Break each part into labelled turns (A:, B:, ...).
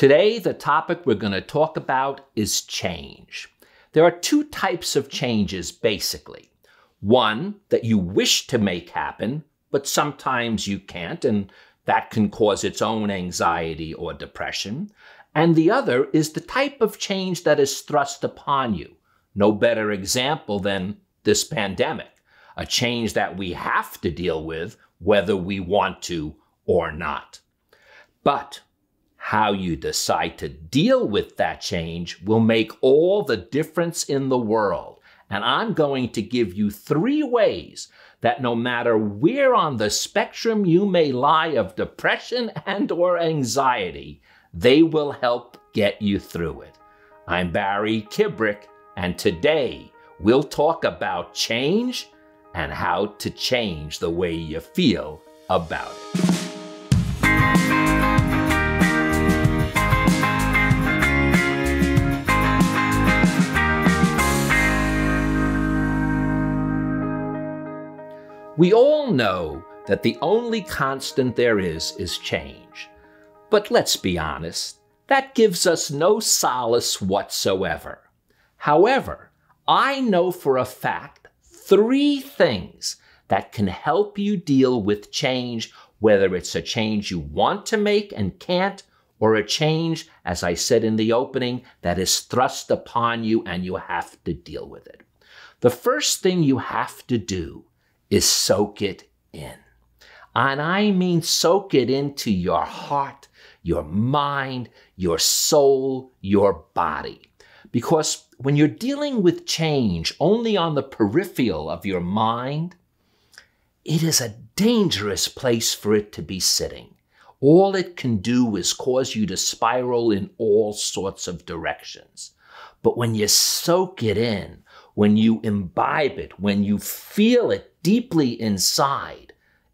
A: Today, the topic we're going to talk about is change. There are two types of changes, basically. One that you wish to make happen, but sometimes you can't, and that can cause its own anxiety or depression. And the other is the type of change that is thrust upon you. No better example than this pandemic, a change that we have to deal with whether we want to or not. But how you decide to deal with that change will make all the difference in the world. And I'm going to give you 3 ways that no matter where on the spectrum you may lie of depression and or anxiety, they will help get you through it. I'm Barry Kibrick, and today we'll talk about change and how to change the way you feel about it. We all know that the only constant there is change. But let's be honest, that gives us no solace whatsoever. However, I know for a fact 3 things that can help you deal with change, whether it's a change you want to make and can't, or a change, as I said in the opening, that is thrust upon you and you have to deal with it. The first thing you have to do is soak it in. And I mean soak it into your heart, your mind, your soul, your body. Because when you're dealing with change only on the peripheral of your mind, it is a dangerous place for it to be sitting. All it can do is cause you to spiral in all sorts of directions. But when you soak it in, when you imbibe it, when you feel it deeply inside,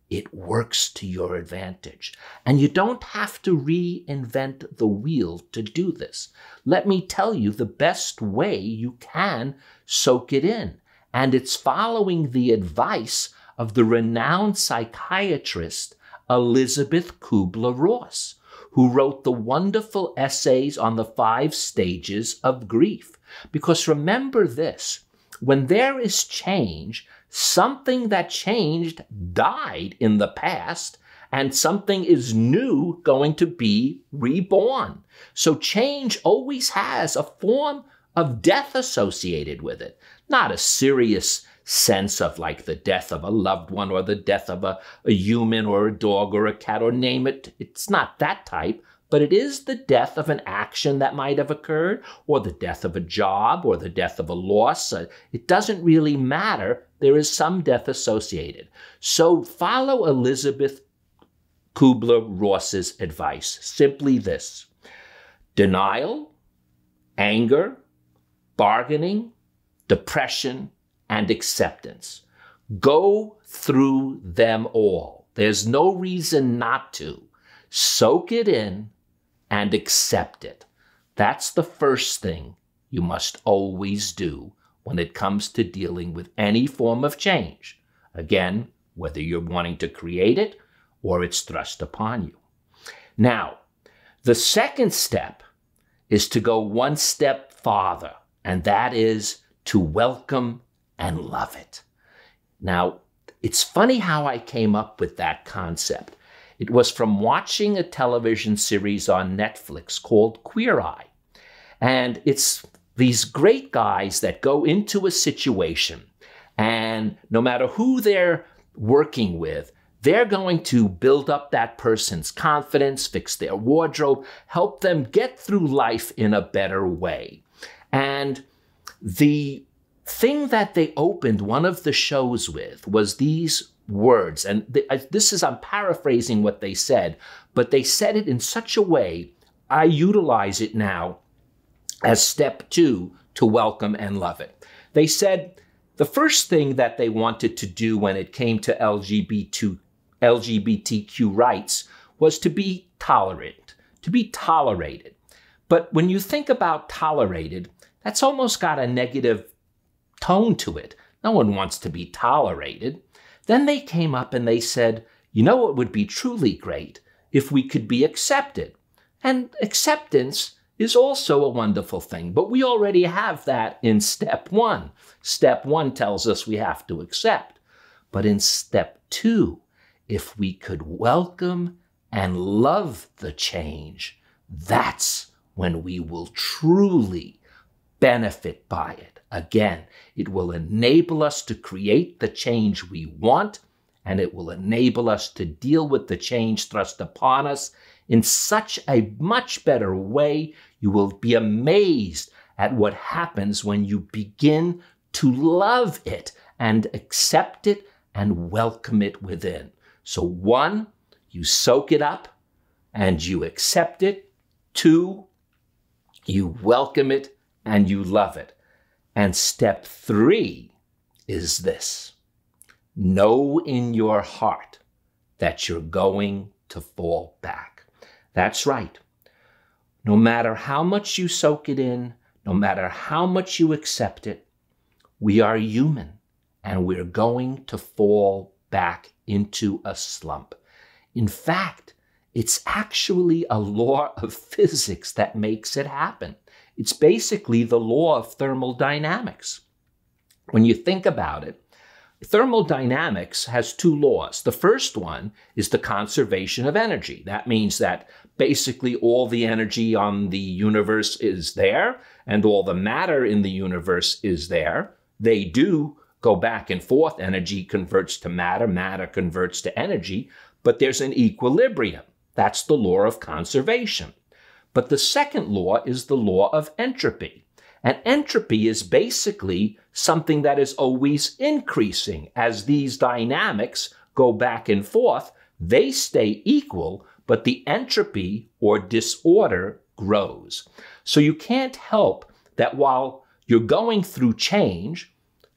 A: it works to your advantage. And you don't have to reinvent the wheel to do this. Let me tell you the best way you can soak it in. And it's following the advice of the renowned psychiatrist Elizabeth Kubler-Ross, who wrote the wonderful essays on the 5 stages of grief. Because remember this, when there is change, something that changed died in the past, and something is new going to be reborn. So change always has a form of death associated with it. Not a serious sense of like the death of a loved one or the death of a human or a dog or a cat or name it. It's not that type. But it is the death of an action that might have occurred, or the death of a job, or the death of a loss. It doesn't really matter. There is some death associated. So follow Elizabeth Kubler-Ross's advice. Simply this: denial, anger, bargaining, depression, and acceptance. Go through them all. There's no reason not to. Soak it in and accept it. That's the first thing you must always do when it comes to dealing with any form of change. Again, whether you're wanting to create it or it's thrust upon you. Now, the second step is to go one step farther, and that is to welcome and love it. Now, it's funny how I came up with that concept. It was from watching a television series on Netflix called Queer Eye. And it's these great guys that go into a situation, and no matter who they're working with, they're going to build up that person's confidence, fix their wardrobe, help them get through life in a better way. And the thing that they opened one of the shows with was these words. And I'm paraphrasing what they said, but they said it in such a way, I utilize it now as step 2 to welcome and love it. They said the first thing that they wanted to do when it came to LGBTQ rights was to be tolerant, to be tolerated. But when you think about tolerated, that's almost got a negative tone to it. No one wants to be tolerated. Then they came up and they said, you know what would be truly great? If we could be accepted. And acceptance is also a wonderful thing, but we already have that in step 1. Step 1 tells us we have to accept. But in step 2, if we could welcome and love the change, that's when we will truly benefit by it. Again, it will enable us to create the change we want, and it will enable us to deal with the change thrust upon us in such a much better way. You will be amazed at what happens when you begin to love it and accept it and welcome it within. So 1, you soak it up and you accept it. 2, you welcome it and you love it. And step 3 is this: know in your heart that you're going to fall back. That's right. No matter how much you soak it in, no matter how much you accept it, we are human and we're going to fall back into a slump. In fact, it's actually a law of physics that makes it happen. It's basically the law of thermodynamics. When you think about it, thermodynamics has 2 laws. The first one is the conservation of energy. That means that basically all the energy on the universe is there and all the matter in the universe is there. They do go back and forth. Energy converts to matter, matter converts to energy, but there's an equilibrium. That's the law of conservation. But the second law is the law of entropy. And entropy is basically something that is always increasing. As these dynamics go back and forth, they stay equal, but the entropy or disorder grows. So you can't help that while you're going through change,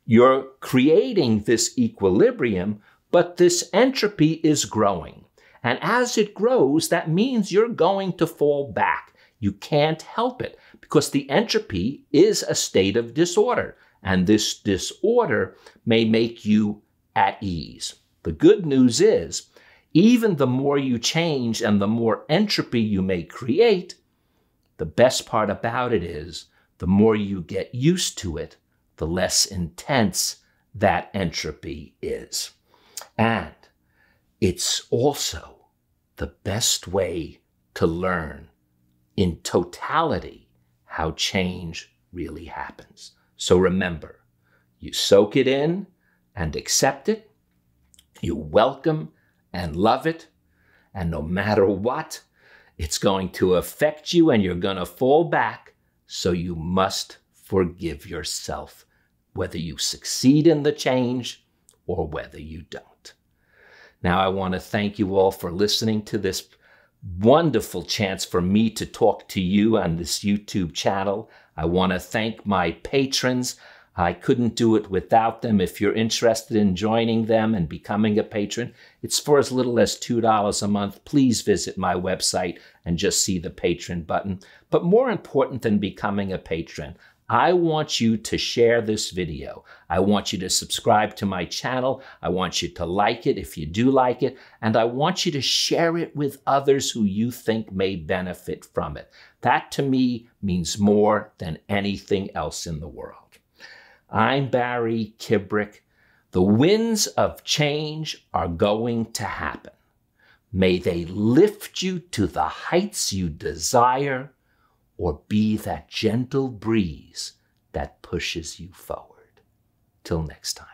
A: you're creating this equilibrium, but this entropy is growing. And as it grows, that means you're going to fall back. You can't help it because the entropy is a state of disorder, and this disorder may make you at ease. The good news is, even the more you change and the more entropy you may create, the best part about it is the more you get used to it, the less intense that entropy is. And it's also the best way to learn in totality how change really happens. So remember, you soak it in and accept it, you welcome and love it, and no matter what, it's going to affect you and you're going to fall back, so you must forgive yourself, whether you succeed in the change or whether you don't. Now, I want to thank you all for listening to this wonderful chance for me to talk to you on this YouTube channel. I want to thank my patrons. I couldn't do it without them. If you're interested in joining them and becoming a patron, it's for as little as $2 a month. Please visit my website and just see the patron button. But more important than becoming a patron, I want you to share this video. I want you to subscribe to my channel. I want you to like it if you do like it. And I want you to share it with others who you think may benefit from it. That to me means more than anything else in the world. I'm Barry Kibrick. The winds of change are going to happen. May they lift you to the heights you desire, or be that gentle breeze that pushes you forward. Till next time.